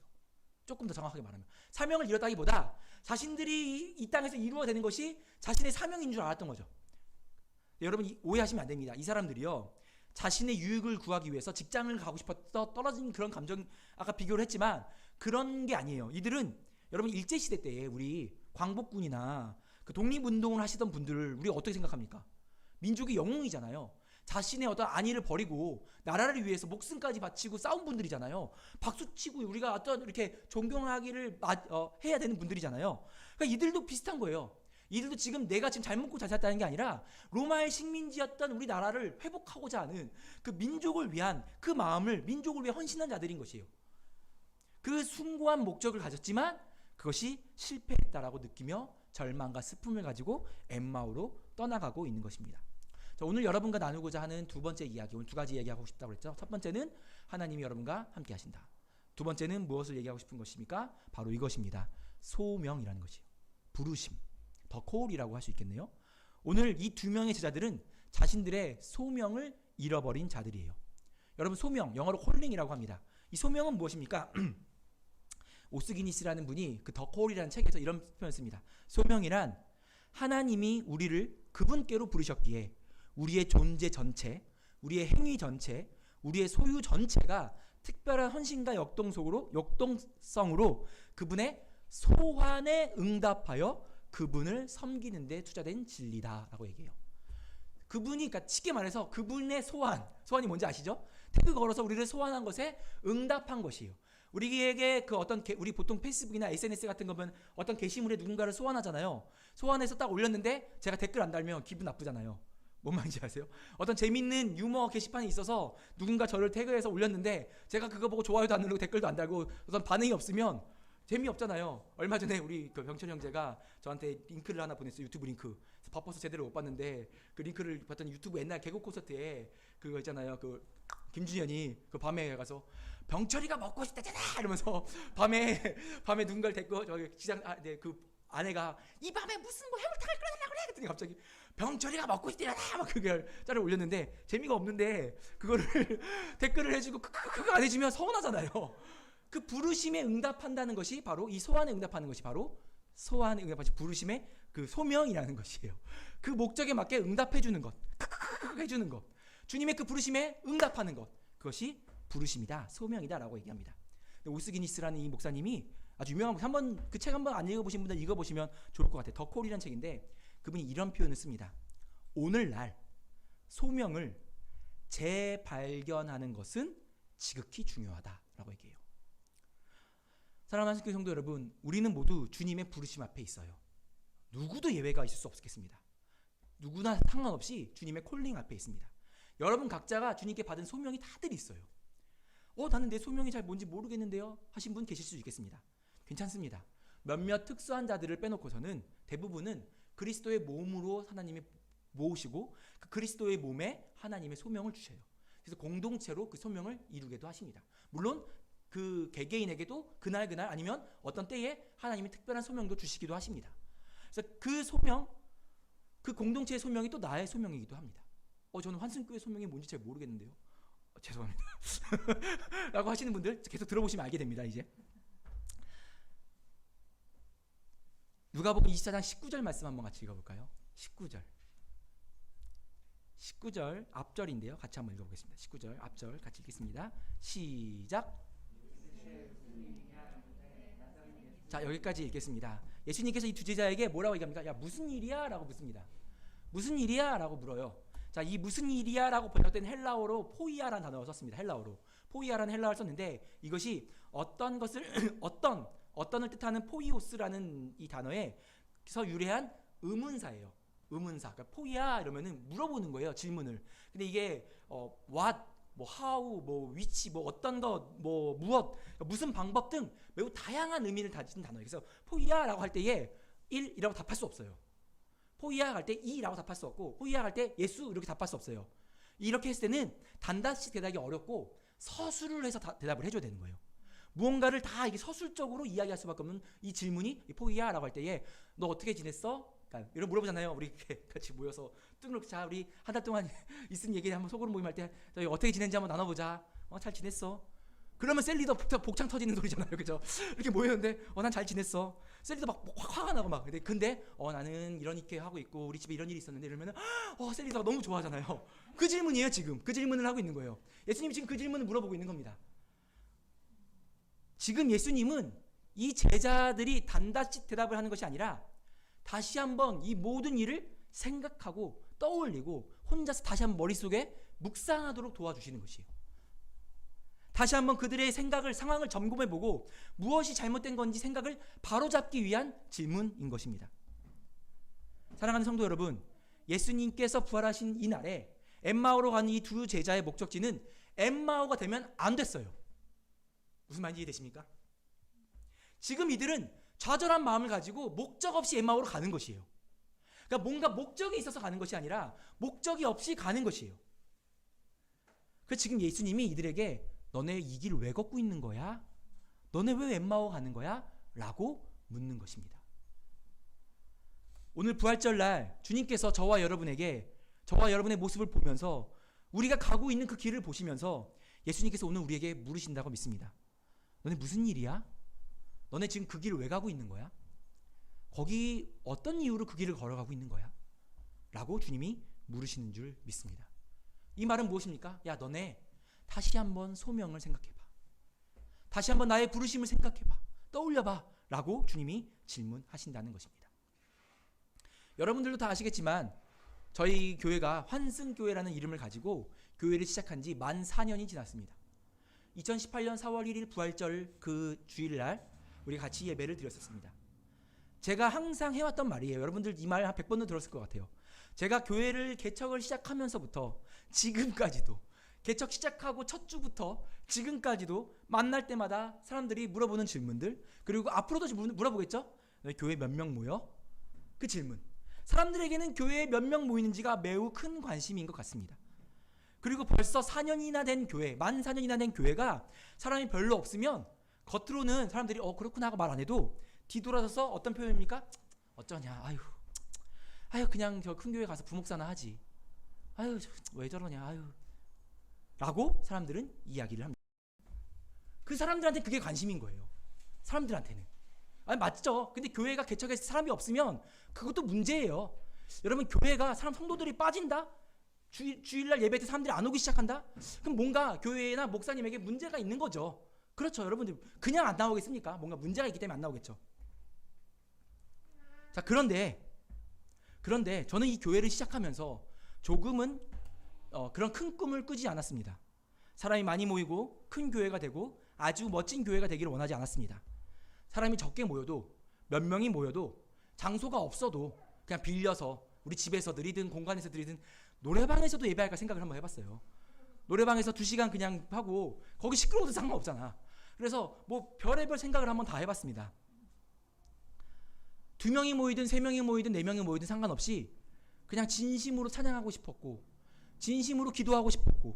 조금 더 정확하게 말하면 사명을 잃었다기보다 자신들이 이 땅에서 이루어야 되는 것이 자신의 사명인 줄 알았던 거죠. 여러분 오해하시면 안 됩니다. 이 사람들이요, 자신의 유익을 구하기 위해서 직장을 가고 싶어서 떨어진 그런 감정, 아까 비교를 했지만 그런 게 아니에요. 이들은 여러분 일제시대 때에 우리 광복군이나 그 독립운동을 하시던 분들을 우리가 어떻게 생각합니까? 민족의 영웅이잖아요. 자신의 어떤 안위를 버리고 나라를 위해서 목숨까지 바치고 싸운 분들이잖아요. 박수치고 우리가 어떤 이렇게 존경하기를 해야 되는 분들이잖아요. 그러니까 이들도 비슷한 거예요. 이들도 지금 내가 지금 잘 먹고 잘 살다는 게 아니라 로마의 식민지였던 우리 나라를 회복하고자 하는 그 민족을 위한 그 마음을, 민족을 위해 헌신한 자들인 것이에요. 그 숭고한 목적을 가졌지만 그것이 실패했다라고 느끼며 절망과 슬픔을 가지고 엠마오로 떠나가고 있는 것입니다. 자, 오늘 여러분과 나누고자 하는 두 번째 이야기, 오늘 두 가지 얘기하고 싶다고 그랬죠. 첫 번째는 하나님이 여러분과 함께 하신다. 두 번째는 무엇을 얘기하고 싶은 것입니까? 바로 이것입니다. 소명이라는 것이에요. 부르심, 더 콜이라고 할 수 있겠네요. 오늘 이 두 명의 제자들은 자신들의 소명을 잃어버린 자들이에요. 여러분 소명, 영어로 콜링이라고 합니다. 이 소명은 무엇입니까? 오스기니스라는 분이 그 더 콜이라는 책에서 이런 표현을 씁니다. 소명이란 하나님이 우리를 그분께로 부르셨기에 우리의 존재 전체, 우리의 행위 전체, 우리의 소유 전체가 특별한 헌신과 역동성으로 그분의 소환에 응답하여 그분을 섬기는 데 투자된 진리다라고 얘기해요. 그분이, 그러니까 쉽게 말해서 그분의 소환이 뭔지 아시죠? 태그 걸어서 우리를 소환한 것에 응답한 것이에요. 우리에게 그 어떤 우리 보통 페이스북이나 SNS 같은 거면 어떤 게시물에 누군가를 소환하잖아요. 소환해서 딱 올렸는데 제가 댓글 안 달면 기분 나쁘잖아요. 뭔 말인지 아세요? 어떤 재밌는 유머 게시판이 있어서 누군가 저를 태그해서 올렸는데 제가 그거 보고 좋아요도 안 누르고 댓글도 안 달고 어떤 반응이 없으면 재미없잖아요. 얼마 전에 우리 그 병철 형제가 저한테 링크를 하나 보냈어요. 유튜브 링크. 바빠서 제대로 못 봤는데 그 링크를 봤더니 유튜브 옛날 개국 콘서트에 그거 있잖아요. 그 김준현이 그 밤에 가서 병철이가 먹고 싶다잖아 이러면서 밤에 누군가를 데리고 저기 그 아내가 이 밤에 무슨 뭐 해물탕을 끓여달라고 그래 그랬더니 갑자기 병철이가 먹고 싶대요 막 그걸 짤을 올렸는데 재미가 없는데 그거를 댓글을 해주고 그거 안 해주면 서운하잖아요. 그 부르심에 응답한다는 것이 바로 이 소환에 응답하는 것이 바로 소환에 응답하는 부르심의 그 소명이라는 것이에요. 그 목적에 맞게 응답해주는 것, 해주는 것, 주님의 그 부르심에 응답하는 것, 그것이 부르심이다, 소명이다라고 얘기합니다. 오스기니스라는 이 목사님이 아주 유명한 한번 그 책 한번 안 읽어보신 분들 읽어보시면 좋을 것 같아요. 더 콜이라는 책인데 그분이 이런 표현을 씁니다. 오늘날 소명을 재발견하는 것은 지극히 중요하다라고 얘기해요. 사랑하는 성도 성도 여러분, 우리는 모두 주님의 부르심 앞에 있어요. 누구도 예외가 있을 수 없겠습니다. 누구나 상관없이 주님의 콜링 앞에 있습니다. 여러분 각자가 주님께 받은 소명이 다들 있어요. 나는 내 소명이 잘 뭔지 모르겠는데요 하신 분 계실 수 있겠습니다. 괜찮습니다. 몇몇 특수한 자들을 빼놓고서는 대부분은 그리스도의 몸으로 하나님이 모으시고 그 그리스도의 몸에 하나님의 소명을 주셔요. 그래서 공동체로 그 소명을 이루게도 하십니다. 물론 그 개개인에게도 그날 아니면 어떤 때에 하나님이 특별한 소명도 주시기도 하십니다. 그래서 그 소명, 그 공동체의 소명이 또 나의 소명이기도 합니다. 저는 환승교회 소명이 뭔지 잘 모르겠는데요. 죄송합니다. 라고 하시는 분들 계속 들어보시면 알게 됩니다. 이제 누가복음 24장 19절 말씀 한번 같이 읽어볼까요? 19절. 19절 앞절인데요. 같이 한번 읽어보겠습니다. 19절 앞절 같이 읽겠습니다. 시작. 자, 여기까지 읽겠습니다. 예수님께서 이 두 제자에게 뭐라고 얘기합니까? 야, 무슨 일이야? 라고 묻습니다. 무슨 일이야? 라고 물어요. 자, 이 무슨 일이야? 라고 번역된 헬라어로 포이아라는 단어를 썼습니다. 헬라어로. 포이아라는 헬라어를 썼는데 이것이 어떤 것을 어떤을 뜻하는 포이오스라는 이 단어에서 유래한 의문사예요. 의문사. 그러니까 포이아 이러면은 물어보는 거예요. 질문을. 근데 이게 what, 뭐 how, 뭐 which, 뭐 어떤 것, 뭐 무엇, 그러니까 무슨 방법 등 매우 다양한 의미를 가진 단어예요. 그래서 포이아라고 할 때에 1이라고 답할 수 없어요. 포이아 할 때 2라고 답할 수 없고 포이아 할 때 예수 이렇게 답할 수 없어요. 이렇게 했을 때는 단답식 대답이 어렵고 서술을 해서 대답을 해줘야 되는 거예요. 무언가를 다 이게 서술적으로 이야기할 수밖에 없는 이 질문이 포이아라고 할 때에 너 어떻게 지냈어? 그러니까 이런 물어보잖아요. 우리 이렇게 같이 모여서 뜬그렇게 자 우리 한 달 동안 있은 얘기 한번 속으로 모임할 때 저희 어떻게 지낸지 한번 나눠보자. 잘 지냈어? 그러면 셀리더 복창 터지는 소리잖아요. 그죠? 이렇게 모였는데 난 잘 지냈어. 셀리더 막 화가 나고 막 근데 나는 이렇게 하고 있고 우리 집에 이런 일이 있었는데 이러면은 셀리더가 너무 좋아하잖아요. 그 질문이에요. 지금 그 질문을 하고 있는 거예요. 예수님이 지금 그 질문을 물어보고 있는 겁니다. 지금 예수님은 이 제자들이 단답식 대답을 하는 것이 아니라 다시 한번 이 모든 일을 생각하고 떠올리고 혼자서 다시 한번 머릿속에 묵상하도록 도와주시는 것이에요. 다시 한번 그들의 상황을 점검해보고 무엇이 잘못된 건지 생각을 바로잡기 위한 질문인 것입니다. 사랑하는 성도 여러분, 예수님께서 부활하신 이 날에 엠마오로 가는 이 두 제자의 목적지는 엠마오가 되면 안 됐어요. 무슨 말인지 이해되십니까? 지금 이들은 좌절한 마음을 가지고 목적 없이 엠마오로 가는 것이에요. 그러니까 뭔가 목적이 있어서 가는 것이 아니라 목적이 없이 가는 것이에요. 그래서 지금 예수님이 이들에게 너네 이 길 왜 걷고 있는 거야? 너네 왜 엠마오 가는 거야? 라고 묻는 것입니다. 오늘 부활절 날 주님께서 저와 여러분의 모습을 보면서 우리가 가고 있는 그 길을 보시면서 예수님께서 오늘 우리에게 물으신다고 믿습니다. 너네 무슨 일이야? 너네 지금 그 길을 왜 가고 있는 거야? 거기 어떤 이유로 그 길을 걸어가고 있는 거야? 라고 주님이 물으시는 줄 믿습니다. 이 말은 무엇입니까? 야, 너네 다시 한번 소명을 생각해봐. 다시 한번 나의 부르심을 생각해봐. 떠올려봐. 라고 주님이 질문하신다는 것입니다. 여러분들도 다 아시겠지만 저희 교회가 환승교회라는 이름을 가지고 교회를 시작한 지 만 4년이 지났습니다. 2018년 4월 1일 부활절 그 주일날 우리 같이 예배를 드렸었습니다. 제가 항상 해왔던 말이에요. 여러분들 이 말 한 100번도 들었을 것 같아요. 제가 교회를 개척을 시작하면서부터 지금까지도 개척 시작하고 첫 주부터 지금까지도 만날 때마다 사람들이 물어보는 질문들, 그리고 앞으로도 물어보겠죠? 교회 몇 명 모여? 그 질문. 사람들에게는 교회에 몇 명 모이는지가 매우 큰 관심인 것 같습니다. 그리고 벌써 4년이나 된 교회, 만 4년이나 된 교회가 사람이 별로 없으면 겉으로는 사람들이 그렇구나 하고 말 안 해도 뒤돌아서서 어떤 표현입니까? 어쩌냐, 아유 그냥 저 큰 교회 가서 부목사나 하지. 아유 왜 저러냐, 아유 라고 사람들은 이야기를 합니다. 그 사람들한테 그게 관심인 거예요. 사람들한테는. 아니 맞죠. 근데 교회가 개척해서 사람이 없으면 그것도 문제예요. 여러분 교회가 성도들이 빠진다? 주일날 예배 때 사람들이 안 오기 시작한다? 그럼 뭔가 교회나 목사님에게 문제가 있는 거죠. 그렇죠. 여러분들 그냥 안 나오겠습니까? 뭔가 문제가 있기 때문에 안 나오겠죠. 자, 그런데 저는 이 교회를 시작하면서 조금은 그런 큰 꿈을 꾸지 않았습니다. 사람이 많이 모이고 큰 교회가 되고 아주 멋진 교회가 되기를 원하지 않았습니다. 사람이 적게 모여도 몇 명이 모여도 장소가 없어도 그냥 빌려서 우리 집에서 드리든 공간에서 드리든 노래방에서도 예배할까 생각을 한번 해봤어요. 노래방에서 2시간 그냥 하고 거기 시끄러워도 상관없잖아. 그래서 뭐 별의별 생각을 한번 다 해봤습니다. 2명이 모이든 3명이 모이든 4명이 모이든 상관없이 그냥 진심으로 찬양하고 싶었고 진심으로 기도하고 싶었고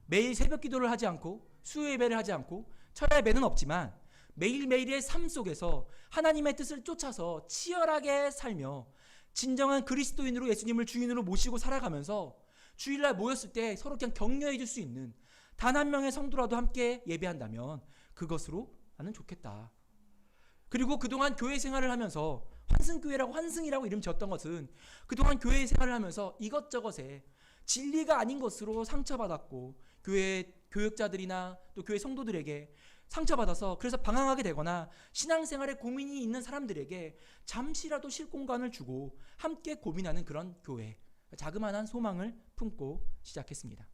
매일 새벽 기도를 하지 않고 수요 예배를 하지 않고 철야 예배는 없지만 매일매일의 삶 속에서 하나님의 뜻을 쫓아서 치열하게 살며 진정한 그리스도인으로 예수님을 주인으로 모시고 살아가면서 주일날 모였을 때 서로 그냥 격려해 줄 수 있는 단 한 명의 성도라도 함께 예배한다면 그것으로 나는 좋겠다. 그리고 그동안 교회 생활을 하면서 환승이라고 이름 지었던 것은 그동안 교회 생활을 하면서 이것저것에 진리가 아닌 것으로 상처받았고 교회 교역자들이나 또 교회 성도들에게 상처받아서 그래서 방황하게 되거나 신앙생활에 고민이 있는 사람들에게 잠시라도 쉴 공간을 주고 함께 고민하는 그런 교회, 자그마한 소망을 품고 시작했습니다.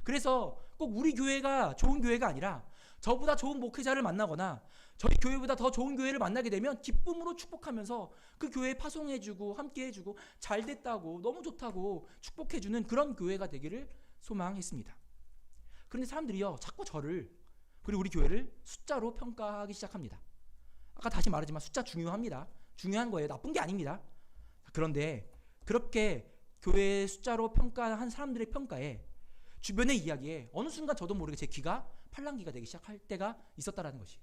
그래서 꼭 우리 교회가 좋은 교회가 아니라 저보다 좋은 목회자를 만나거나 저희 교회보다 더 좋은 교회를 만나게 되면 기쁨으로 축복하면서 그 교회에 파송해주고 함께해주고 잘 됐다고 너무 좋다고 축복해주는 그런 교회가 되기를 소망했습니다. 그런데 사람들이요 자꾸 저를 그리고 우리 교회를 숫자로 평가하기 시작합니다. 아까 다시 말하지만 숫자 중요합니다. 중요한 거예요. 나쁜 게 아닙니다. 그런데 그렇게 교회의 숫자로 평가한 사람들의 평가에 주변의 이야기에 어느 순간 저도 모르게 제 귀가 팔랑귀가 되기 시작할 때가 있었다라는 것이에요.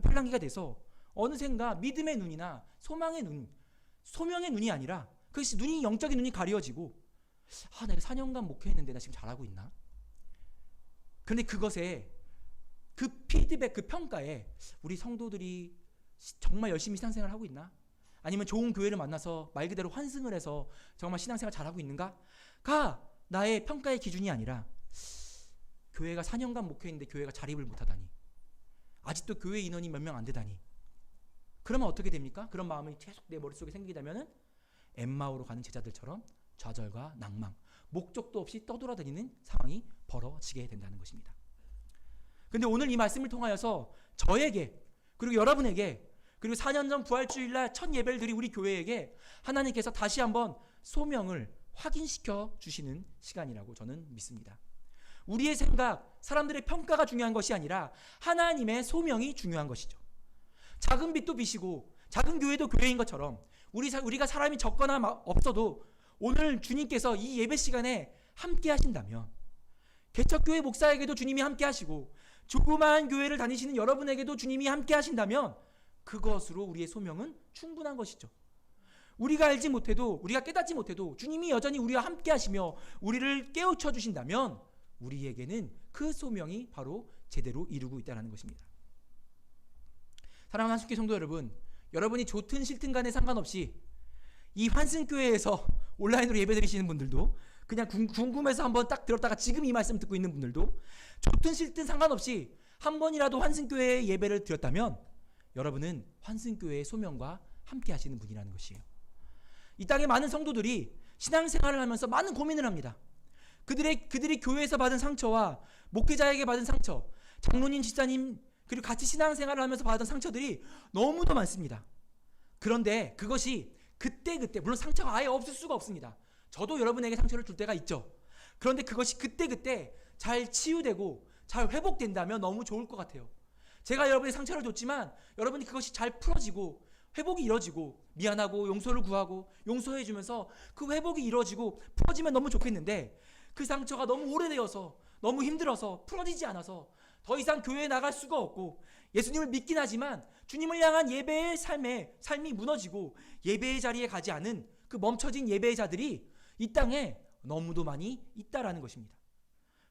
팔랑귀가 돼서 어느샌가 믿음의 눈이나 소망의 눈, 소명의 눈이 아니라 그것이 눈이 영적인 눈이 가려지고 내가 4년간 목회했는데 나 지금 잘하고 있나? 그런데 그것에 그 피드백, 그 평가에 우리 성도들이 정말 열심히 신앙생활을 하고 있나? 아니면 좋은 교회를 만나서 말 그대로 환승을 해서 정말 신앙생활 잘하고 있는가?가 나의 평가의 기준이 아니라 교회가 4년간 목회했는데 교회가 자립을 못하다니, 아직도 교회 인원이 몇 명 안 되다니, 그러면 어떻게 됩니까? 그런 마음이 계속 내 머릿속에 생기다면은 엠마오로 가는 제자들처럼 좌절과 낭망, 목적도 없이 떠돌아다니는 상황이 벌어지게 된다는 것입니다. 근데 오늘 이 말씀을 통하여서 저에게 그리고 여러분에게 그리고 4년 전 부활주일날 첫 예배를 드린 우리 교회에게 하나님께서 다시 한번 소명을 확인시켜 주시는 시간이라고 저는 믿습니다. 우리의 생각, 사람들의 평가가 중요한 것이 아니라 하나님의 소명이 중요한 것이죠. 작은 빛도 빛이고 작은 교회도 교회인 것처럼 우리가 사람이 적거나 없어도 오늘 주님께서 이 예배 시간에 함께 하신다면, 개척교회 목사에게도 주님이 함께 하시고 조그마한 교회를 다니시는 여러분에게도 주님이 함께 하신다면 그것으로 우리의 소명은 충분한 것이죠. 우리가 알지 못해도, 우리가 깨닫지 못해도 주님이 여전히 우리와 함께 하시며 우리를 깨우쳐 주신다면 우리에게는 그 소명이 바로 제대로 이루고 있다는 것입니다. 사랑하는 한숙교 성도 여러분, 여러분이 좋든 싫든 간에 상관없이 이 환승교회에서 온라인으로 예배드리시는 분들도, 그냥 궁금해서 한번 딱 들었다가 지금 이 말씀 듣고 있는 분들도 좋든 싫든 상관없이 한 번이라도 환승교회의 예배를 드렸다면 여러분은 환승교회의 소명과 함께 하시는 분이라는 것이에요. 이 땅에 많은 성도들이 신앙생활을 하면서 많은 고민을 합니다. 그들이 교회에서 받은 상처와 목회자에게 받은 상처, 장로님, 집사님 그리고 같이 신앙생활을 하면서 받은 상처들이 너무도 많습니다. 그런데 그것이 그때그때, 물론 상처가 아예 없을 수가 없습니다. 저도 여러분에게 상처를 줄 때가 있죠. 그런데 그것이 그때그때 잘 치유되고 잘 회복된다면 너무 좋을 것 같아요. 제가 여러분의 상처를 줬지만 여러분이 그것이 잘 풀어지고 회복이 이루어지고 미안하고 용서를 구하고 용서해주면서 그 회복이 이루어지고 풀어지면 너무 좋겠는데, 그 상처가 너무 오래되어서 너무 힘들어서 풀어지지 않아서 더 이상 교회에 나갈 수가 없고 예수님을 믿긴 하지만 주님을 향한 예배의 삶이 무너지고 예배의 자리에 가지 않은 그 멈춰진 예배의 자들이 이 땅에 너무도 많이 있다라는 것입니다.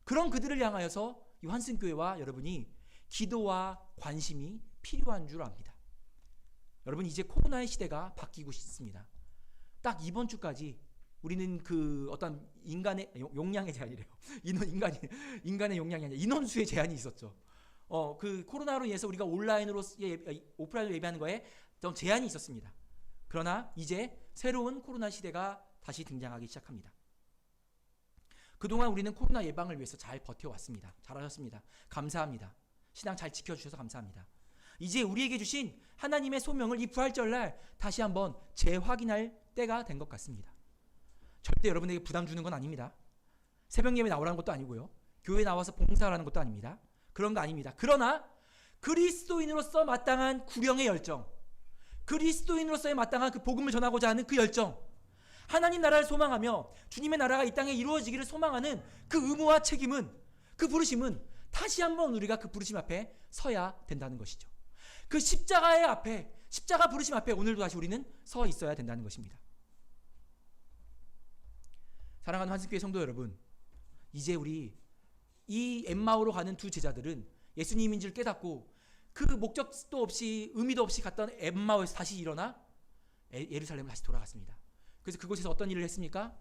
그런 그들을 향하여서 이 환승교회와 여러분이 기도와 관심이 필요한 줄 압니다. 여러분, 이제 코로나의 시대가 바뀌고 있습니다. 딱 이번 주까지 우리는 그 어떤 인간의 용량의 제한이래요. 인간의 용량이 아니라 인원수의 제한이 있었죠. 그 코로나로 인해서 우리가 오프라인으로 예배하는 거에 좀 제한이 있었습니다. 그러나 이제 새로운 코로나 시대가 다시 등장하기 시작합니다. 그동안 우리는 코로나 예방을 위해서 잘 버텨왔습니다. 잘하셨습니다. 감사합니다. 신앙 잘 지켜주셔서 감사합니다. 이제 우리에게 주신 하나님의 소명을 이 부활절날 다시 한번 재확인할 때가 된 것 같습니다. 절대 여러분에게 부담 주는 건 아닙니다. 새벽 예배 나오라는 것도 아니고요. 교회 나와서 봉사하라는 것도 아닙니다. 그런 거 아닙니다. 그러나 그리스도인으로서 마땅한 구령의 열정, 그리스도인으로서의 마땅한 그 복음을 전하고자 하는 그 열정, 하나님 나라를 소망하며 주님의 나라가 이 땅에 이루어지기를 소망하는 그 의무와 책임은, 그 부르심은 다시 한번 우리가 그 부르심 앞에 서야 된다는 것이죠. 그 십자가의 앞에, 십자가 부르심 앞에 오늘도 다시 우리는 서 있어야 된다는 것입니다. 사랑하는 환승교회 성도 여러분, 이제 우리 이 엠마오로 가는 두 제자들은 예수님인 줄 깨닫고 그 목적도 없이 의미도 없이 갔던 엠마오에서 다시 일어나 예루살렘으로 다시 돌아갔습니다. 그래서 그곳에서 어떤 일을 했습니까?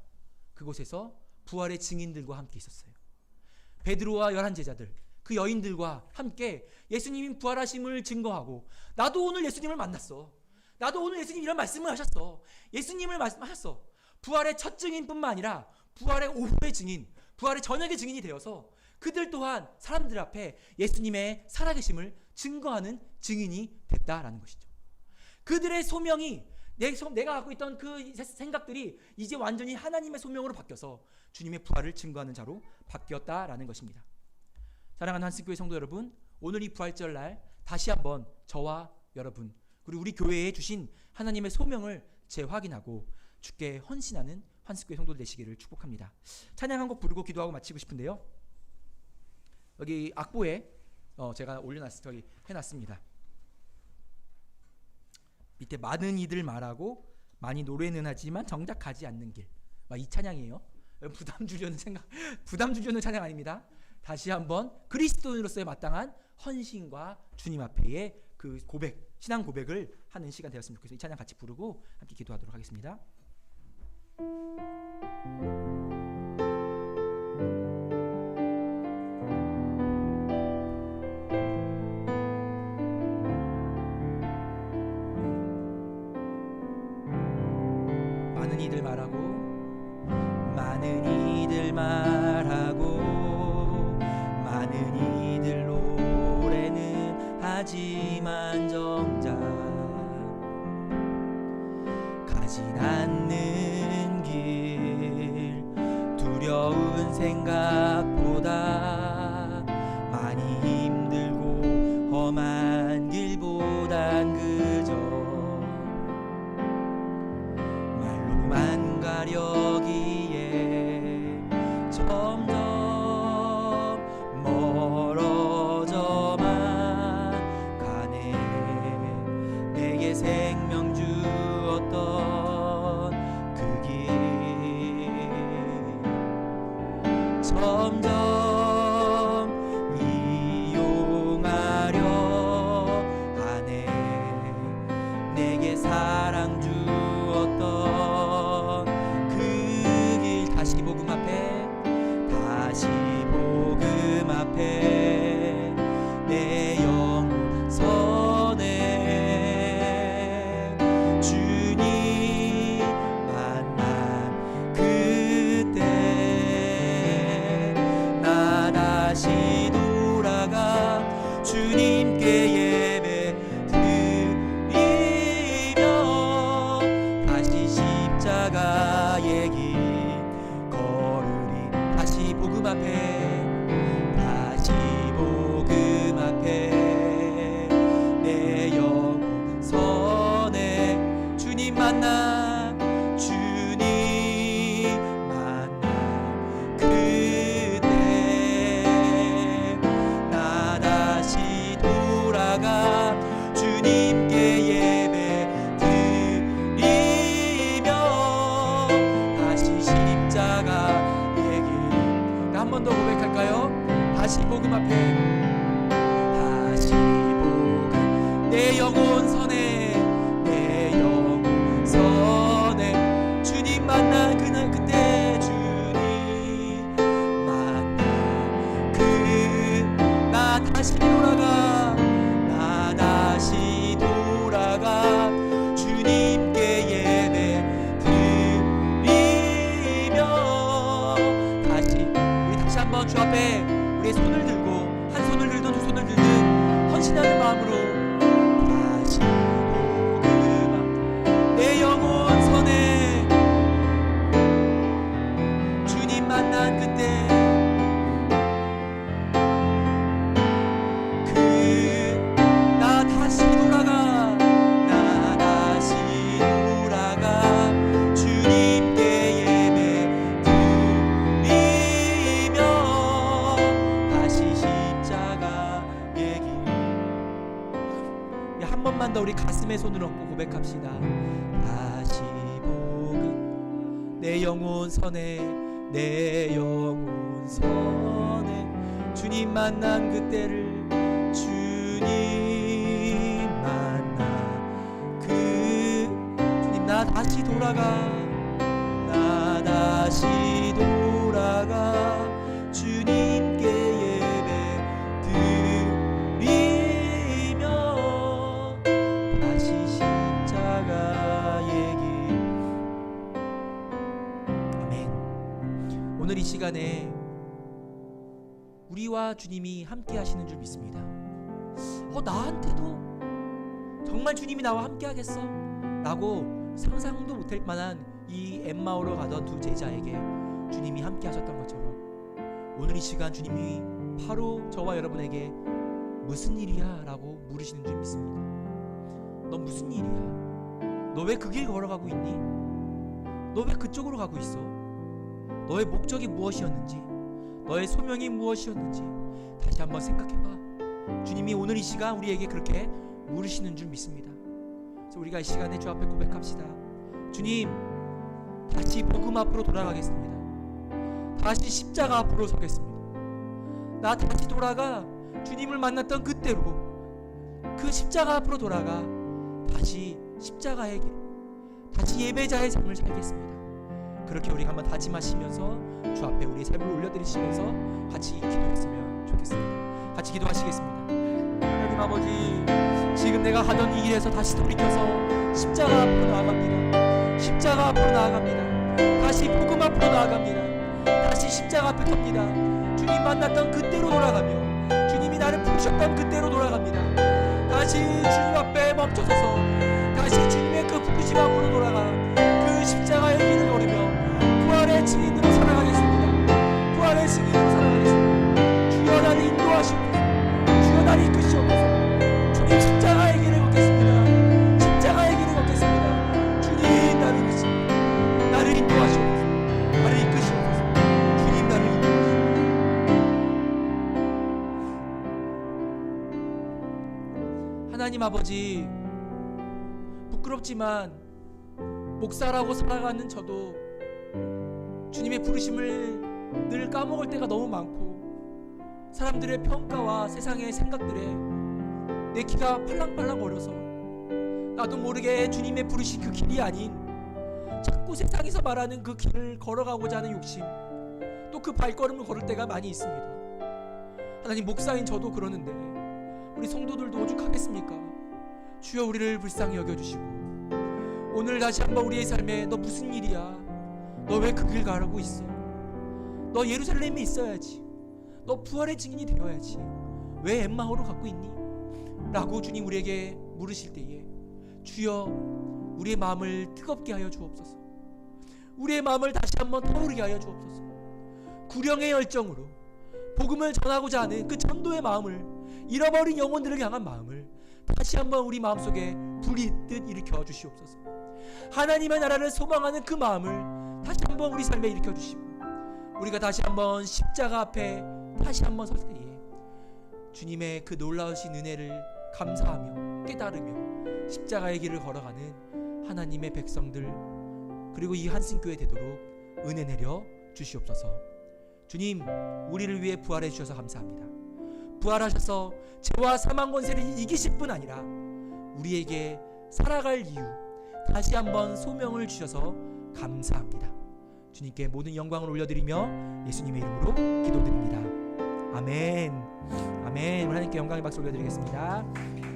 그곳에서 부활의 증인들과 함께 있었어요. 베드로와 11 제자들, 그 여인들과 함께 예수님이 부활하심을 증거하고, 나도 오늘 예수님을 만났어. 나도 오늘 예수님 이런 말씀을 하셨어. 예수님을 말씀하셨어. 부활의 첫 증인뿐만 아니라 부활의 오후의 증인, 부활의 저녁의 증인이 되어서 그들 또한 사람들 앞에 예수님의 살아계심을 증거하는 증인이 됐다라는 것이죠. 그들의 소명이, 내가 갖고 있던 그 생각들이 이제 완전히 하나님의 소명으로 바뀌어서 주님의 부활을 증거하는 자로 바뀌었다라는 것입니다. 사랑하는 한스교회 성도 여러분, 오늘 이 부활절날 다시 한번 저와 여러분, 그리고 우리 교회에 주신 하나님의 소명을 재확인하고 주께 헌신하는 한스교회 성도들 되시기를 축복합니다. 찬양 한 곡 부르고 기도하고 마치고 싶은데요, 여기 악보에 제가 해놨습니다. 밑에 많은 이들 말하고 많이 노래는 하지만 정작 가지 않는 길, 이 찬양이에요. 부담 주려는 찬양 아닙니다. 다시 한번 그리스도인으로서의 마땅한 헌신과 주님 앞에의 그 고백, 신앙 고백을 하는 시간 되었으면 좋겠어요. 이 찬양 같이 부르고 함께 기도하도록 하겠습니다. 많은 이들 말하고 많은 이들 노래는 하지만 정작 가진 않는 길, 두려운 생각보다 많이 힘들고 험한 길보단 그저 말로만 가려기에 점점 멀어져만 가네. 내게 생명 주었던 그 길 점점 이용하려 하네. 내게 사랑 주었던 그 길, 다시 복음 앞에 내 영 선에 주님 만난 그때 나 다시 돌아가 주님께 예배 드리며 다시 십자가의 길 걸으리. 다시 복음 앞에 내 영선에 주님 만나 그때 나 다시 돌아가 주님께 예배 드리며 다시 십자가의 길. 한 번 더 고백할까요? 다시 복음 앞에 내 영혼 선에 주님 만난 그때 주님 만난 나 다시 돌아가 주님께 예배 드리며 우리 다시 한번 주 앞에 우리의 손을 들고, 한 손을 들든 두 손을 들든 헌신하는 마음으로 내 영혼 선에 주님 만난 그때 나 다시 돌아가 주님께 예배 드리며 다시 십자가의 길. 한 번만 더 우리 가슴에 손을 얹고 고백합시다. 다시 복음 내 영혼 선에 주님 만난 그때를 주님 만나 주님 나 다시 돌아가 시간에 우리와 주님이 함께 하시는 줄 믿습니다. 나한테도 정말 주님이 나와 함께 하겠어? 라고 상상도 못할 만한 이 엠마오로 가던 두 제자에게 주님이 함께 하셨던 것처럼 오늘 이 시간 주님이 바로 저와 여러분에게 무슨 일이야? 라고 물으시는 줄 믿습니다. 너 무슨 일이야? 너 왜 그 길 걸어가고 있니? 너 왜 그쪽으로 가고 있어? 너의 목적이 무엇이었는지, 너의 소명이 무엇이었는지 다시 한번 생각해봐. 주님이 오늘 이 시간 우리에게 그렇게 물으시는 줄 믿습니다. 그래서 우리가 이 시간에 주 앞에 고백합시다. 주님, 다시 복음 앞으로 돌아가겠습니다. 다시 십자가 앞으로 서겠습니다. 나 다시 돌아가 주님을 만났던 그때로, 그 십자가 앞으로 돌아가 다시 십자가의 길, 다시 예배자의 삶을 살겠습니다. 그렇게 우리가 한번 다짐하시면서 주 앞에 우리의 삶을 올려드리시면서 같이 기도했으면 좋겠습니다. 같이 기도하시겠습니다. 하나님 아버지, 지금 내가 가던 이 길에서 다시 돌이켜서 십자가 앞으로 나아갑니다. 십자가 앞으로 나아갑니다. 다시 복음 앞으로 나아갑니다. 다시 십자가 앞에 섭니다. 주님 만났던 그때로 돌아가며 주님이 나를 부르셨던 그때로 돌아갑니다. 다시 주님 앞에 멈춰서서 다시 주님의 그 부르심 앞으로 돌아가 그 십자가의 길을 걸으며 부활의 증인으로 살아가겠습니다. 부활의 증인으로 살아가겠습니다. 주여 나를 인도하시옵소서. 주여 나를 이끄시옵소서. 주님 십자가의 길을 걷겠습니다. 십자가의 길을 걷겠습니다. 주님 나를 믿습니다. 나를 인도하시옵소서. 나를 이끄시옵소서. 주님 나를 인도하시옵소서. 하나님 아버지, 부끄럽지만 목사라고 살아가는 저도 주님의 부르심을 늘 까먹을 때가 너무 많고 사람들의 평가와 세상의 생각들에 내 귀가 팔랑팔랑 거려서 나도 모르게 주님의 부르신 그 길이 아닌 자꾸 세상에서 말하는 그 길을 걸어가고자 하는 욕심, 또 그 발걸음을 걸을 때가 많이 있습니다. 하나님, 목사인 저도 그러는데 우리 성도들도 오죽하겠습니까? 주여 우리를 불쌍히 여겨주시고 오늘 다시 한번 우리의 삶에 너 무슨 일이야? 너 왜 그 길 가라고 있어? 너 예루살렘에 있어야지. 너 부활의 증인이 되어야지. 왜 엠마오로 갖고 있니? 라고 주님 우리에게 물으실 때에 주여 우리의 마음을 뜨겁게 하여 주옵소서. 우리의 마음을 다시 한번 타오르게 하여 주옵소서. 구령의 열정으로 복음을 전하고자 하는 그 전도의 마음을, 잃어버린 영혼들을 향한 마음을 다시 한번 우리 마음속에 불이 듯 일으켜 주시옵소서. 하나님의 나라를 소망하는 그 마음을 다시 한번 우리 삶에 일으켜 주시고 우리가 다시 한번 십자가 앞에 다시 한번 설 때에 주님의 그 놀라우신 은혜를 감사하며 깨달으며 십자가의 길을 걸어가는 하나님의 백성들, 그리고 이 한승교회 되도록 은혜 내려 주시옵소서. 주님, 우리를 위해 부활해 주셔서 감사합니다. 부활하셔서 죄와 사망 권세를 이기실 뿐 아니라 우리에게 살아갈 이유, 다시 한번 소명을 주셔서 감사합니다. 주님께 모든 영광을 올려드리며 예수님의 이름으로 기도드립니다. 아멘. 아멘. 하나님께 영광의 박수 올려드리겠습니다.